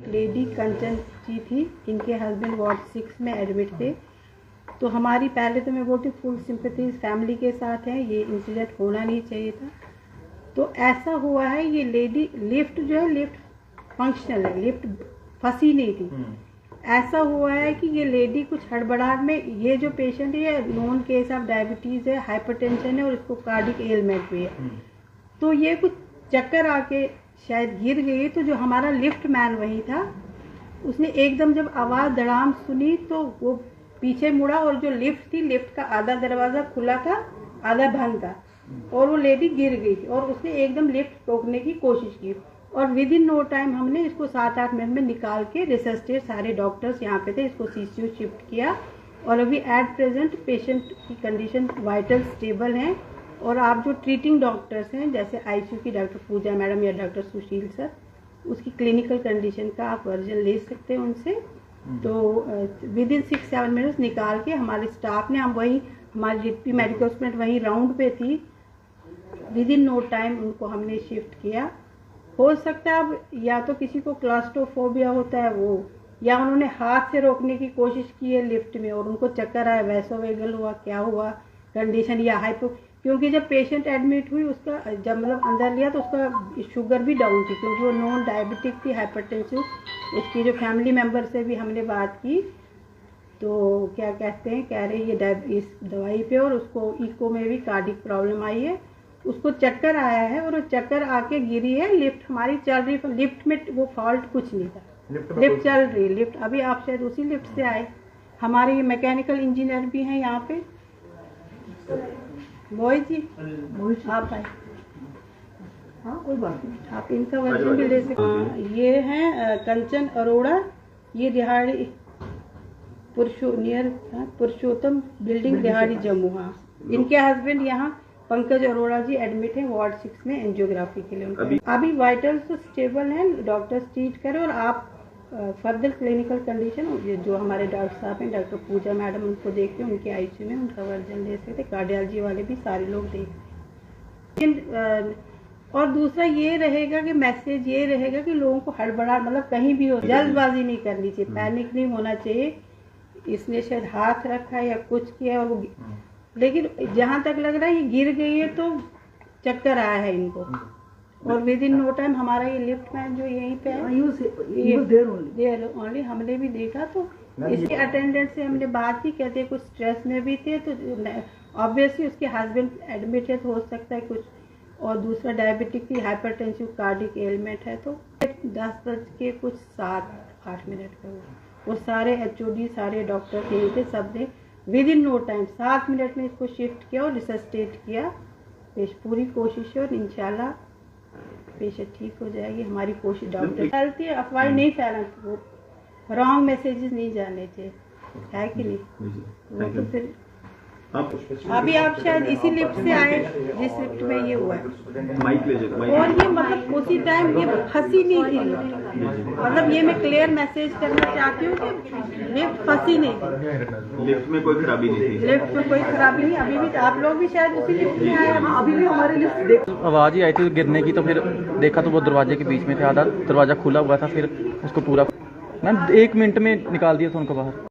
Lady कंचन जी थी, इनके husband ward 6 में एडमिट थे। तो हमारी पहले तो मैं बोलती फुल सिंपैथी फैमिली के साथ है, ये इंसिडेंट होना नहीं चाहिए था। तो ऐसा हुआ है, ये लेडी लिफ्ट जो है लिफ्ट फंक्शनल है, लिफ्ट फंसी नहीं थी। ऐसा हुआ है कि ये लेडी कुछ हड़बड़ाहट में, ये जो पेशेंट है नॉन केस ऑफ डायबिटीज़ है, हाइपरटेंशन है और इसको कार्डिक एलमेंट भी है। तो ये कुछ चक्कर आके शायद गिर गई। तो जो हमारा लिफ्ट मैन वही था, उसने एकदम जब आवाज़ धड़ाम सुनी तो वो पीछे मुड़ा और जो लिफ्ट थी, लिफ्ट का आधा दरवाज़ा खुला था, आधा बंद था और वो लेडी गिर गई थी और उसने एकदम लिफ्ट रोकने की कोशिश की और विद इन नो टाइम हमने इसको 7-8 मिनट में निकाल के रिसर्चेट सारे डॉक्टर्स यहाँ पे थे, इसको सीसीयू शिफ्ट किया और अभी एट प्रेजेंट पेशेंट की कंडीशन वाइटल स्टेबल हैं। और आप जो ट्रीटिंग डॉक्टर्स हैं जैसे आईसीयू की डॉक्टर पूजा मैडम या डॉक्टर सुशील सर, उसकी क्लिनिकल कंडीशन का आप वर्जन ले सकते हैं उनसे। तो विद इन 6-7 मिनट्स निकाल के हमारे स्टाफ ने, हम वही हमारी जितनी मेडिकल स्टूडेंट वहीं राउंड पे थी, विद इन नो टाइम उनको हमने शिफ्ट किया। हो सकता है अब या तो किसी को क्लास्ट्रोफोबिया होता है वो, या उन्होंने हाथ से रोकने की कोशिश की है लिफ्ट में और उनको चक्कर आया, वैसोवेगल हुआ, क्या हुआ कंडीशन, या हाइपो, क्योंकि जब पेशेंट एडमिट हुई उसका जब मतलब अंदर लिया तो उसका शुगर भी डाउन थी क्योंकि वो नॉन डायबिटिक थी, हाइपरटेंसिव। उसकी जो फैमिली मेम्बर से भी हमने बात की तो क्या कहते हैं, कह रहे ये इस दवाई पे और उसको इको में भी कार्डिक प्रॉब्लम आई है, उसको चक्कर आया है और वो चक्कर आके गिरी है। लिफ्ट हमारी चल रही, लिफ्ट में वो फॉल्ट कुछ नहीं था, लिफ्ट चल रही, लिफ्ट अभी आप शायद उसी लिफ्ट से आए। हमारे मैकेनिकल इंजीनियर भी हैं यहाँ पे, मोहित जी आप आए। हाँ कोई बात नहीं, आप इनका वर्जन भी ले सकते हैं। ये हैं कंचन अरोड़ा, ये दिहाड़ी पुरुषोत्तम बिल्डिंग दिहाड़ी जम्मू। हाँ, इनके हस्बैंड यहाँ पंकज अरोड़ा जी एडमिट हैं वार्ड 6 में एंजियोग्राफी के लिए। अभी वाइटल्स तो स्टेबल हैं, डॉक्टर्स ट्रीट करें और आप फर्दर क्लिनिकल कंडीशन जो हमारे डॉक्टर साहब हैं, डॉक्टर पूजा मैडम, उनको देख के उनके आईसीयू में उनका वर्जन ले सकते, कार्डियोलॉजी वाले भी सारे लोग देख। और दूसरा ये रहेगा कि मैसेज ये रहेगा कि लोगों को हड़बड़ा मतलब कहीं भी हो जल्दबाजी नहीं करनी चाहिए, पैनिक नहीं होना चाहिए। इसने शायद हाथ रखा या कुछ किया और वो, लेकिन जहाँ तक लग रहा है ये गिर गई है तो चक्कर आया है इनको और विद इन नो टाइम हमारा ये लिफ्ट मैन जो यहीं पे है देर ओनली हमने भी देखा। तो इसके अटेंडेंट से हमने बात की, कहते कुछ स्ट्रेस में भी थे तो ऑब्वियसली उसके हस्बैंड एडमिट है तो हो सकता है कुछ, और दूसरा डायबिटिक थी, हाइपरटेंसिव कार्डिक एलिमेंट है। तो 10:07-8 का वो सारे एचओडी सारे डॉक्टर यहीं थे, सब ने within no time 7 minute में इसको शिफ्ट किया और रिसस्टेट किया। पूरी कोशिश है और इंशाल्लाह पेशेंट ठीक हो जाएगी। हमारी कोशिश डॉक्टर चलती है, अफवाह नहीं फैलाना, वो रॉन्ग मैसेजेस नहीं जाने चाहिए, है कि नहीं। वो तो फिर अभी आप शायद इसी लिफ्ट से आए जिस लिफ्ट में ये हुआ है, और ये मतलब उसी टाइम ये फंसी नहीं थी लिफ्ट, मतलब ये मैं क्लियर मैसेज करना चाहती हूँ कि लिफ्ट फंसी नहीं थी, लिफ्ट में कोई खराबी नहीं थी, लिफ्ट में कोई खराबी नहीं। अभी भी आप लोग भी शायद उसी लिफ्ट में आए, अभी भी हमारे लिफ्ट आवाज़ ही आई थी गिरने की, तो फिर देखा तो वो दरवाजे के बीच में थे, आधा दरवाज़ा खुला हुआ था, फिर उसको पूरा मैम 1 मिनट में निकाल दिया था उनको बाहर।